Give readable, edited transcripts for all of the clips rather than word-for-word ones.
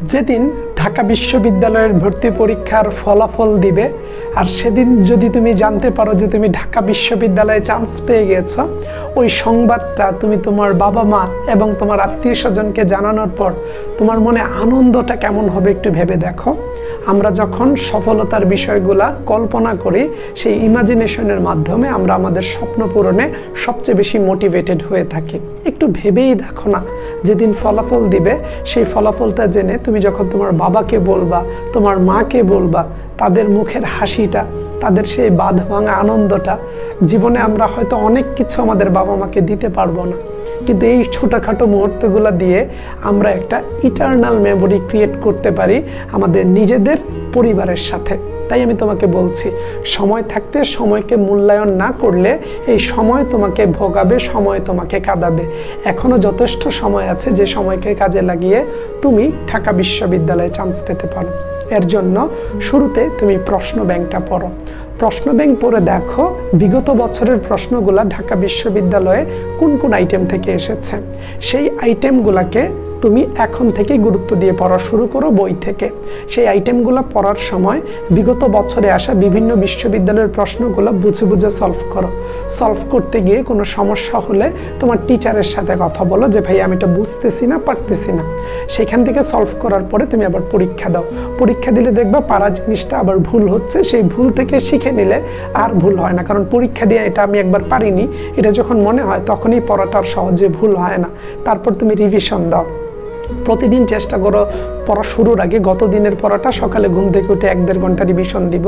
যেদিন ঢাকা বিশ্ববিদ্যালয়ের ভর্তি পরীক্ষার ফলাফল দিবে আর সেদিন যদি তুমি জানতে পারো যে তুমি ঢাকা বিশ্ববিদ্যালয়ে চান্স পেয়ে গেছো, ওই সংবাদটা তুমি তোমার বাবা মা এবং তোমার আত্মীয় স্বজনকে জানানোর পর তোমার মনে আনন্দটা কেমন হবে একটু ভেবে দেখো। আমরা যখন সফলতার বিষয়গুলা কল্পনা করি, সেই ইমাজিনেশনের মাধ্যমে আমরা আমাদের স্বপ্ন পূরণে সবচেয়ে বেশি মোটিভেটেড হয়ে থাকি। একটু ভেবেই দেখো না, যেদিন ফলাফল দিবে সেই ফলাফলটা জেনে তুমি যখন তোমার বাবাকে বলবা, তোমার মাকে বলবা, তাদের মুখের হাসিটা, তাদের সেই বাঁধ ভাঙা আনন্দটা। জীবনে আমরা হয়তো অনেক কিছু আমাদের বাবা মাকে দিতে পারবো না, কিন্তু এই ছোটোখাটো মুহূর্তগুলো দিয়ে আমরা একটা ইটারনাল মেমোরি ক্রিয়েট করতে পারি আমাদের নিজেদের পরিবারের সাথে। তাই আমি তোমাকে বলছি, সময় থাকতে সময়কে মূল্যায়ন না করলে এই সময় তোমাকে ভোগাবে, সময় তোমাকে কাঁদাবে। এখনও যথেষ্ট সময় আছে যে সময়কে কাজে লাগিয়ে তুমি ঢাকা বিশ্ববিদ্যালয়ে চান্স পেতে পারো। এর জন্য শুরুতে তুমি প্রশ্ন ব্যাংকটা পড়ো। প্রশ্ন ব্যাংক পড়ে দেখো বিগত বছরের প্রশ্নগুলা ঢাকা বিশ্ববিদ্যালয়ে কোন কোন আইটেম থেকে এসেছে। সেই আইটেমগুলোকে তুমি এখন থেকে গুরুত্ব দিয়ে পড়া শুরু করো বই থেকে। সেই আইটেমগুলো পড়ার সময় বিগত বছরে আসা বিভিন্ন বিশ্ববিদ্যালয়ের প্রশ্নগুলো বুঝে বুঝে সলভ করো। সলভ করতে গিয়ে কোনো সমস্যা হলে তোমার টিচারের সাথে কথা বলো যে ভাই আমি এটা বুঝতেছি না, পারতেছি না। সেখান থেকে সলভ করার পরে তুমি আবার পরীক্ষা দাও। পরীক্ষা দিলে দেখবা পারা জিনিসটা আবার ভুল হচ্ছে, সেই ভুল থেকে শিখে নিলে আর ভুল হয় না। কারণ পরীক্ষা দিয়ে এটা আমি একবার পারিনি, এটা যখন মনে হয় তখনই পড়াটা আর সহজে ভুল হয় না। তারপর তুমি রিভিশন দাও। প্রতিদিন চেষ্টা করো পড়া শুরুর আগে গত দিনের পড়াটা সকালে ঘুম থেকে উঠে 1-1.5 ঘন্টা রিভিশন দিব।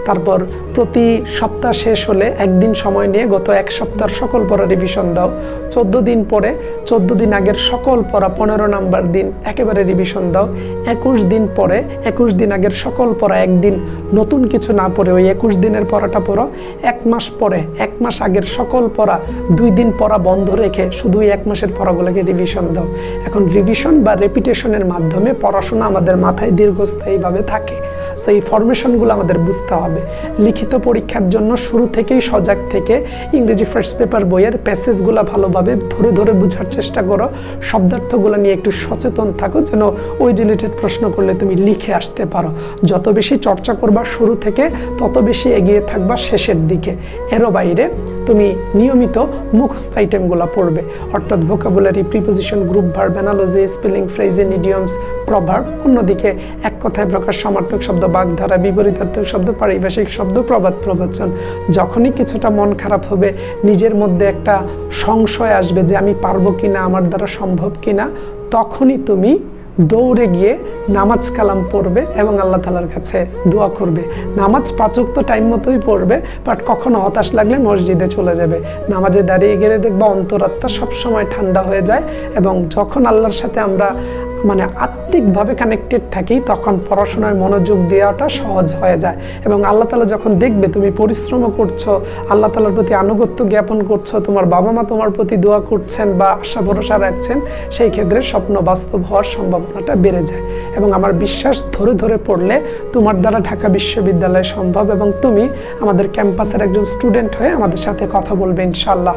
তারপর প্রতি সপ্তাহ শেষ হলে একদিন সময় নিয়ে গত এক সপ্তাহের সকল পড়া রিভিশন দাও। 14 দিন পরে 14 দিন আগের সকল পড়া 15 নাম্বার দিন একেবারে রিভিশন দাও। 21 দিন পরে 21 দিন আগের সকল পড়া একদিন নতুন কিছু না পড়ে ওই 21 দিনের পড়াটা পড়ো। 1 মাস পরে 1 মাস আগের সকল পড়া 2 দিন পড়া বন্ধ রেখে শুধু 1 মাসের পড়াগুলোকে রিভিশন দাও। এখন রিভিশন বা রেপিটেশনের মাধ্যমে পড়াশোনা আমাদের মাথায় দীর্ঘস্থায়ীভাবে থাকে। সো এই ফরমেশনগুলো আমাদের বুঝতে হবে। লিখিত পরীক্ষার জন্য শুরু থেকেই সজাগ থেকে ইংরেজি ফার্স্ট পেপার বইয়ের প্যাসেজগুলো ভালোভাবে ধরে ধরে বোঝার চেষ্টা করো। শব্দার্থগুলো নিয়ে একটু সচেতন থাকো যেন ওই রিলেটেড প্রশ্ন করলে তুমি লিখে আসতে পারো। যত বেশি চর্চা করবা শুরু থেকে তত বেশি এগিয়ে থাকবা শেষের দিকে। এরও বাইরে তুমি নিয়মিত মুখস্থ আইটেমগুলো পড়বে, অর্থাৎ vocabulary, preposition, group verb, analogy, spelling, phrasing, idioms, proverb. অন্যদিকে এক কথায় প্রকাশ, সমার্থক শব্দ, বাগধারা, বিপরীতার্থক শব্দ, পারিভাষিক শব্দ, প্রবাদ প্রবচন। যখনই কিছুটা মন খারাপ হবে, নিজের মধ্যে একটা সংশয় আসবে যে আমি পারবো কিনা, আমার দ্বারা সম্ভব কিনা, তখনই তুমি দৌড়ে গিয়ে নামাজ কালাম পড়বে এবং আল্লাহ তাআলার কাছে দোয়া করবে। নামাজ 5 ওয়াক্ত টাইম মতোই পড়বে, বাট কখনো হতাশ লাগলে মসজিদে চলে যাবে। নামাজে দাঁড়িয়ে গেলে দেখবা অন্তরাত্মা সবসময় ঠান্ডা হয়ে যায় এবং যখন আল্লাহর সাথে আমরা আত্মিকভাবে কানেক্টেড থাকি তখন পড়াশোনায় মনোযোগ দেওয়াটা সহজ হয়ে যায়। এবং আল্লাহ তাআলা যখন দেখবে তুমি পরিশ্রম করছো, আল্লাহ তাআলার প্রতি আনুগত্য জ্ঞাপন করছো, তোমার বাবা মা তোমার প্রতি দোয়া করছেন বা আশা ভরসা রাখছেন, সেই ক্ষেত্রে স্বপ্ন বাস্তব হওয়ার সম্ভাবনাটা বেড়ে যায়। এবং আমার বিশ্বাস ধরে ধরে পড়লে তোমার দ্বারা ঢাকা বিশ্ববিদ্যালয় সম্ভব এবং তুমি আমাদের ক্যাম্পাসের একজন স্টুডেন্ট হয়ে আমাদের সাথে কথা বলবে ইনশাআল্লাহ।